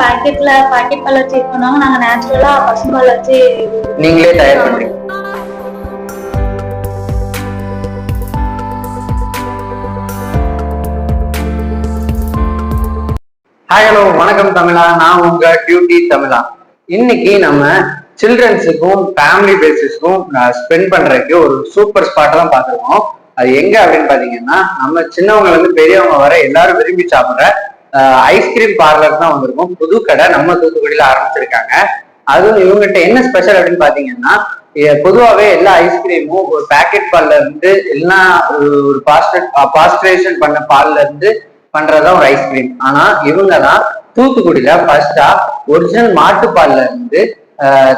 Packet பால் வச்சு இது பண்ணுவாங்க. நாங்க நேச்சுரலா பசும்பால் வச்சு நீங்களே தயார் பண்றீங்க. ஹாய் ஹலோ வணக்கம் தமிழா, நான் உங்க டியூட்டி தமிழா. இன்னைக்கு நம்ம சில்ட்ரன்ஸுக்கும் ஃபேமிலி பேசிஸ்க்கும் ஸ்பெண்ட் பண்றதுக்கு ஒரு சூப்பர் ஸ்பாட் தான் பார்த்துருக்கோம். அது எங்க அப்படின்னு பாத்தீங்கன்னா, நம்ம சின்னவங்க வந்து பெரியவங்க வர எல்லாரும் விரும்பி சாப்பிட்ற ஐஸ்கிரீம் பார்லர் தான் வந்திருக்கும். புது கடை நம்ம தூத்துக்குடியில ஆரம்பிச்சிருக்காங்க. அதுவும் இவங்ககிட்ட என்ன ஸ்பெஷல் அப்படின்னு பாத்தீங்கன்னா, பொதுவாகவே எல்லா ஐஸ்கிரீமும் ஒரு பேக்கெட் பால்ல இருந்து இல்லைன்னா ஒரு பாஸ்டரைசேஷன் பண்ண பால்ல இருந்து பண்றதுதான் ஒரு ஐஸ்கிரீம். ஆனா இவங்க தான் தூத்துக்குடியில ஃபர்ஸ்டா ஒரிஜினல் மாட்டுப்பால்ல இருந்து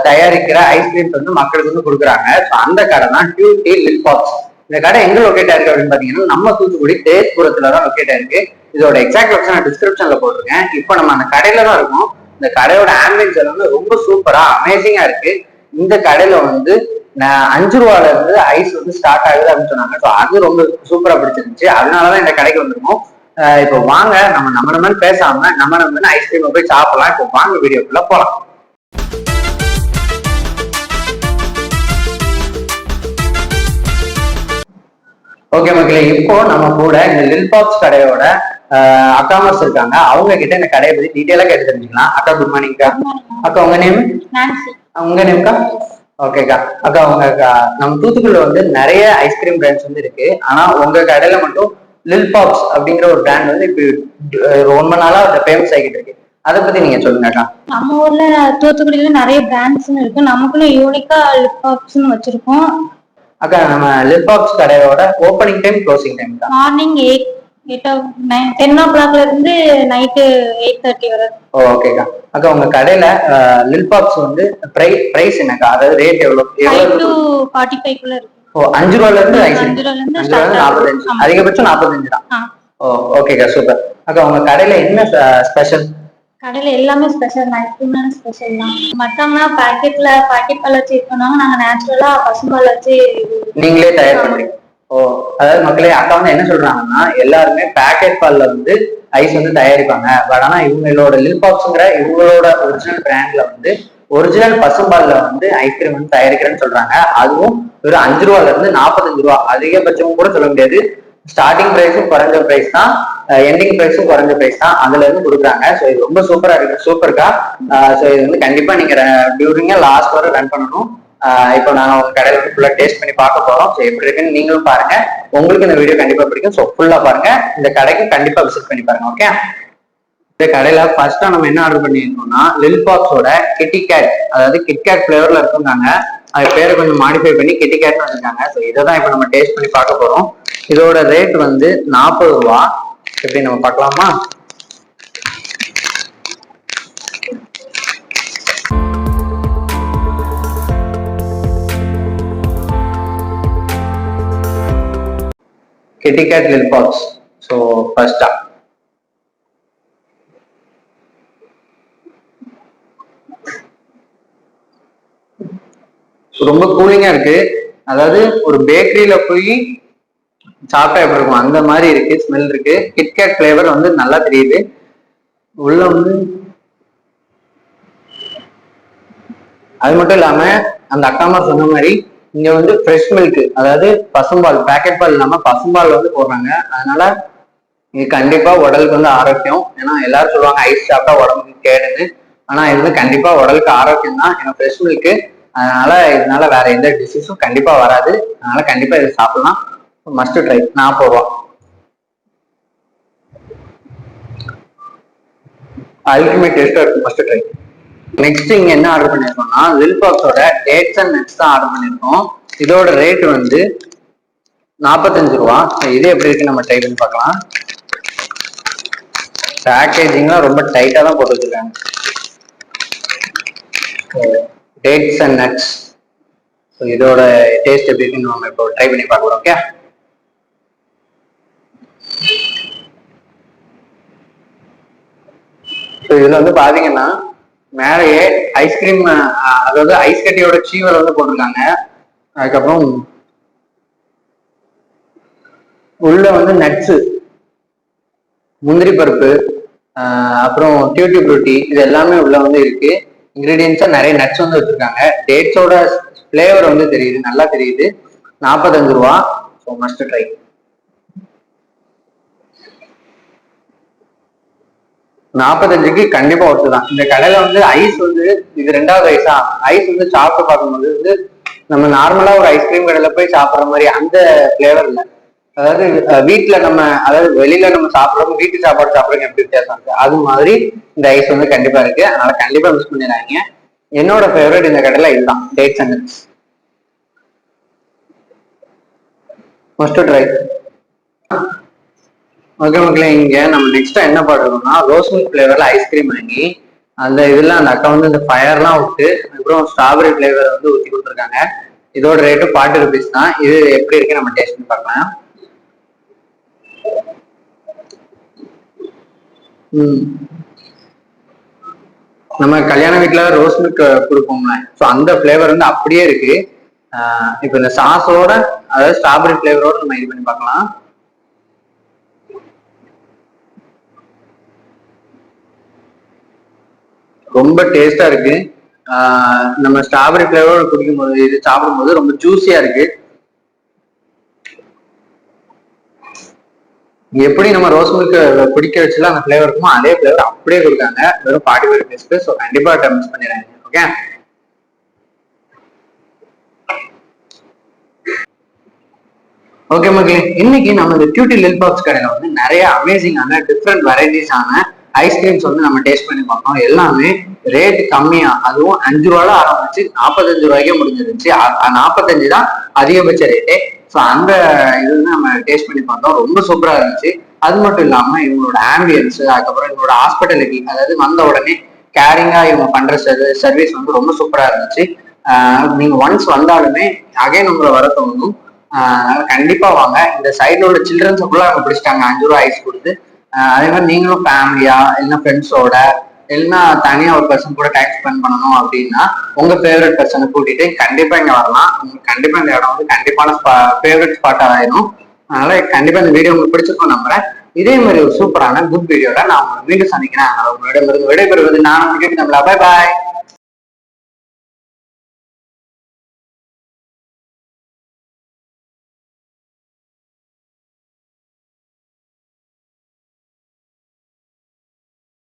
தயாரிக்கிற ஐஸ்கிரீம்ஸ் வந்து மக்களுக்கு வந்து கொடுக்குறாங்க. அந்த கடை தான் டியூட்டி லில் பாப்ஸ். இந்த கடை எங்க லொக்கேட் ஆயிருக்கு அப்படின்னு பாத்தீங்கன்னா, நம்ம தூத்துக்குடி தேஸ்புரத்துல தான் லொக்கேட் ஆயிருக்கு. இதோட எக்ஸாக்ட் லொகேஷன் நான் டிஸ்கிரிப்ஷன்ல போட்டிருக்கேன். இப்போ நம்ம அந்த கடையில தான் இருக்கோம். இந்த கடையோட ஆம்பியன்ஸ் வந்து ரொம்ப சூப்பரா அமேசிங்கா இருக்கு. இந்த கடையில வந்து 5 ரூபால இருந்து ஐஸ் வந்து ஸ்டார்ட் ஆகுது அப்படின்னு சொன்னாங்க. ஸோ அது ரொம்ப சூப்பரா பிடிச்சிருந்துச்சு. அதனாலதான் இந்த கடைக்கு வந்திருக்கோம். இப்போ வாங்க நம்ம பேசாம நம்ம ஐஸ்கிரீம் போய் சாப்பிடலாம். இப்போ வாங்க வீடியோக்குள்ள போலாம். ஓகே மக்களே, இப்போ நம்ம கூட இந்த லில் பாப்ஸ் கடையோட அக்காமர்ஸ் இருக்காங்க. அவங்க கிட்ட இந்த கடையை பத்தி டீட்டெயிலா கேட்டு தெரிஞ்சுக்கலாம். அக்கா குட் மார்னிங்க்கா. அக்கா உங்க நேம்? உங்க நேம்க்கா? ஓகேக்கா. அக்கா உங்க நம்ம தூத்துக்குடியில வந்து நிறைய ஐஸ்கிரீம் பிராண்ட்ஸ் வந்து இருக்கு. ஆனா உங்க கடையில மட்டும் லில் பாப்ஸ் அப்படிங்கிற ஒரு பிராண்ட் வந்து இப்போ ரொம்ப நாளா ஃபேமஸ் ஆகிட்டு இருக்கு. அதை பத்தி நீங்க சொல்லுங்கக்கா. நம்ம ஊர்ல தூத்துக்குடியில நிறைய பிராண்ட்ஸ் இருக்கு. நமக்குள்ள யூனிக்கா லிப் பாப்ஸ் வச்சிருக்கோம். அக்கா நம்ம லில் பாப்ஸ் கடையோட opening time closing time morning 10 o'clock இருந்து நைட்டு 8:30 வரை. ஓகேக்கா. அக்கா உங்க கடையில லில் பாப்ஸ் வந்து பிரைஸ் என்னக்கா, அதாவது ரேட் எவ்வளவு? 5 to 45 குள்ள இருக்கு. 5 ரூபாயில இருந்து 45, அதிகபட்சம் 45 தான். ஓகேக்கா சூப்பர். அக்கா உங்க கடையில என்ன ஸ்பெஷல்? கடையில எல்லாமே ஸ்பெஷல். ஐஸ்கிரீம் ஸ்பெஷல் தான். மத்தவங்க பாக்கெட் பால் வச்சு இது பண்ணுவாங்க. நாங்க நேச்சுரலா பசும்பால் வச்சு நீங்களே தயார் பண்றீங்க. அதாவது மக்களே, அக்கா வந்து என்ன சொல்றாங்கன்னா, எல்லாருமே பேக்கெட் பால்ல வந்து ஐஸ் வந்து தயாரிப்பாங்க. பட் ஆனா இவங்களோட லில் பாப்ஸ்ங்கிற இவங்களோட ஒரிஜினல் பிராண்ட்ல வந்து ஒரிஜினல் பசும்பால்ல வந்து ஐஸ்கிரீம் வந்து தயாரிக்கிறேன்னு சொல்றாங்க. அதுவும் வெறும் 5 ரூபால இருந்து 45 ரூபா, அதிகபட்சமும் கூட சொல்ல முடியாது. ஸ்டார்டிங் பிரைஸும் குறைஞ்ச பிரைஸ் தான், எண்டிங் பிரைஸும் குறைஞ்ச பிரைஸ் தான், அதுல இருந்து கொடுக்குறாங்க. ஸோ இது ரொம்ப சூப்பரா இருக்கு, சூப்பர்க்கா. ஸோ இது வந்து கண்டிப்பா நீங்க டியூரிங்கா லாஸ்ட் வரை ரன் பண்ணணும். இப்போ நாங்க உங்க கடையில ஃபுல்லா டேஸ்ட் பண்ணி பார்க்க போறோம். ஸோ எப்படி இருக்குன்னு நீங்களும் பாருங்க. உங்களுக்கு இந்த வீடியோ கண்டிப்பா பிடிக்கும். ஸோ ஃபுல்லா பாருங்க. இந்த கடைக்கு கண்டிப்பா விசிட் பண்ணி பாருங்க. ஓகே. இந்த கடையில ஃபர்ஸ்டா நம்ம என்ன ஆர்டர் பண்ணிருக்கோம்னா, லில் பாப்ஸோட கிட்டிகேட், அதாவது கிட்கேட் பிளேவர்ல இருக்குங்க. அது பேரை கொஞ்சம் மாடிஃபை பண்ணி கிட்டிகேட்னு வச்சிருக்காங்க. ஸோ இதை தான் இப்போ நம்ம டேஸ்ட் பண்ணி பார்க்க போறோம். இதோட ரேட் வந்து 40 ரூபா. எப்படி நம்ம பார்க்கலாமா? கிட்டிகேட் லில் பாப்ஸ். ஸோ ஃபர்ஸ்டா ரொம்ப கூலிங்கா இருக்கு. அதாவது ஒரு பேக்கரியில போய் சாப்பிட்டா எப்படி இருக்கும் அந்த மாதிரி இருக்கு, ஸ்மெல் இருக்கு. கிட்கேட் பிளேவர் வந்து நல்லா தெரியுது. உள்ள வந்து அது மட்டும் இல்லாம அந்த அக்காமா சொன்ன மாதிரி இங்க வந்து ஃப்ரெஷ் மில்க், அதாவது பசும்பால், பேக்கெட் பால் இல்லாம பசும்பால் வந்து போடுறாங்க. அதனால இது கண்டிப்பா உடலுக்கு வந்து ஆரோக்கியம். ஏன்னா எல்லாரும் சொல்லுவாங்க ஐஸ் சாப்பிட்டா உடம்புக்கு கேடுன்னு. ஆனா இது வந்து கண்டிப்பா உடலுக்கு ஆரோக்கியம் தான். ஏன்னா ஃப்ரெஷ் மில்க், அதனால இதனால வேற எந்த டிசீஸும் கண்டிப்பா வராது. அதனால கண்டிப்பா இதை சாப்பிடலாம். Must try. 40 ரூபா. அல்டிமேட் டேஸ்டா இருக்கு, மஸ்ட் ட்ரை. நெக்ஸ்ட் இங்க என்ன ஆர்டர் பண்ணிருக்கோம்னா, லில் பாப்ஸோட டேட்ஸ் அண்ட் நட்ஸ் தான் ஆர்டர் பண்ணிருக்கோம். இதோட ரேட் வந்து 45 ரூபா. இது எப்படி இருக்கு நம்ம ட்ரை பண்ணி பார்க்கலாம். பேக்கேஜிங்லாம் ரொம்ப டைட்டா தான் போட்டு வச்சிருக்காங்க. Dates and nuts. இதோட டேஸ்ட் எப்படி இருக்குன்னு நம்ம இப்போ ட்ரை பண்ணி பார்க்கலாம். ஓகே. ஸோ இதுல வந்து பாத்தீங்கன்னா மேலேயே ஐஸ்கிரீம், அதாவது ஐஸ் கட்டியோட சீவல் வந்து போட்டிருக்காங்க. அதுக்கப்புறம் உள்ள வந்து நட்ஸு, முந்திரி பருப்பு, அப்புறம் டியூட்டி ஃப்ரூட்டி இது எல்லாமே உள்ள வந்து இருக்கு. இன்கிரீடியன்ஸா நிறைய நட்ஸ் வந்து வச்சிருக்காங்க. டேட்ஸோட ஃபிளேவர் வந்து தெரியுது, நல்லா தெரியுது. 45 ரூபா. So must try. 45க்கு கண்டிப்பா ஒருத்துதான். இந்த கடையில வந்து ஐஸ் வந்து இது 2வது ஐஸா. ஐஸ் வந்து சாப்பிட்டு பார்க்கும்போது வந்து நம்ம நார்மலா ஒரு ஐஸ்கிரீம் கடையில போய் சாப்பிட்ற மாதிரி அந்த ஃபிளேவர் இல்லை. அதாவது வீட்டுல நம்ம, அதாவது வெளியில நம்ம சாப்பிட்றோம், வீட்டு சாப்பாடு சாப்பிட்றோம் எப்படி வித்தியாசம் இருக்கு, அது மாதிரி இந்த ஐஸ் வந்து கண்டிப்பா இருக்கு. அதனால கண்டிப்பா மிஸ் பண்ணிடுறாங்க. என்னோட ஃபேவரட் இந்த கடையில இதுதான், dates and nuts. Must try. Okay மக்களே, இங்க நம்ம நெக்ஸ்டா என்ன பண்ணுறோம்னா ரோஸ் மில்க் ஃபிளேவர்ல ஐஸ்கிரீம் வாங்கி அந்த இதுல அந்த அக்கா வந்து இந்த ஃபயர்லாம் விட்டு அப்புறம் ஸ்ட்ராபெரி ஃபிளேவர் வந்து ஊற்றி கொடுத்துருக்காங்க. இதோட ரேட்டு 40 ருபீஸ் தான். இது எப்படி இருக்கு நம்ம டேஸ்ட் பண்ணி பார்க்கலாம். நம்ம கல்யாண வீட்டுல ரோஸ் மில்க் கொடுப்போம்ல, ஸோ அந்த ஃபிளேவர் வந்து அப்படியே இருக்கு. இப்போ இந்த சாஸோட, அதாவது ஸ்ட்ராபெரி ஃபிளேவரோட நம்ம இது பண்ணி பார்க்கலாம். ரொம்ப டேஸ்டா இருக்கு. நம்ம ஸ்ட்ராபெரி ஃபிளேவர் குடிக்கும் போது, இது சாப்பிடும் போது ரொம்ப ஜூஸியா இருக்கு. எப்படி நம்ம ரோஸ் மில்க் குடிக்க வச்சுல அந்த ஃபிளேவர் இருக்குமோ அதே ஃபிளேவர் அப்படியே கொடுக்காங்க. வெறும் 45 ருபீஸ்க்கு. ஸோ கண்டிப்பா மிஸ் பண்ணிடுறாங்க. ஓகே, ஓகே மக்களே, இன்னைக்கு நம்ம இந்த டியூட்டி லில் பாப்ஸ் கடையில வந்து நிறைய அமேசிங்கான டிஃப்ரெண்ட் வெரைட்டிஸான ஐஸ்கிரீம்ஸ் வந்து நம்ம டேஸ்ட் பண்ணி பார்த்தோம். எல்லாமே ரேட் கம்மியா, அதுவும் 5 ரூபால ஆரம்பிச்சு 45 ரூபாய்க்கே முடிஞ்சிருச்சு. 45 தான் அதிகபட்ச ரேட்டே. ஸோ அந்த இது வந்து நம்ம டேஸ்ட் பண்ணி பார்த்தோம். ரொம்ப சூப்பரா இருந்துச்சு. அது மட்டும் இல்லாம இவங்களோட ஆம்பியன்ஸ், அதுக்கப்புறம் இவங்களோட ஹாஸ்பிட்டாலிட்டி, அதாவது வந்த உடனே கேரிங்கா இவங்க பண்ற சர்வீஸ் வந்து ரொம்ப சூப்பரா இருந்துச்சு. நீங்க ஒன்ஸ் வந்தாலுமே அகைன் உங்களை வர தோணும். கண்டிப்பா வாங்க. இந்த சைட்ல உள்ள சில்ட்ரன்ஸ் ஃபுல்லா அவங்க பிடிச்சிட்டாங்க 5 ரூபா ஐஸ் கொடுத்து. அதே மாதிரி நீங்களும் ஃபேமிலியா இல்லைன்னா ஃப்ரெண்ட்ஸோட இல்லைன்னா தனியா ஒரு பர்சன் கூட டைம் ஸ்பெண்ட் பண்ணணும் அப்படின்னா உங்க ஃபேவரட் பர்சனை கூட்டிட்டு கண்டிப்பா இங்க வரலாம். உங்களுக்கு கண்டிப்பா இந்த இடம் வந்து கண்டிப்பான ஃபேவரட் ஸ்பாட்டா ஆயிடும். அதனால கண்டிப்பா இந்த வீடியோ உங்களுக்கு பிடிச்சிருக்கும் நம்புறேன். இதே மாதிரி ஒரு சூப்பரான குட் வீடியோட நான் உங்களை மீண்டும் சந்திக்கிறேன். உங்களிடமிருந்து விடைபெறுவது நான். Bye bye.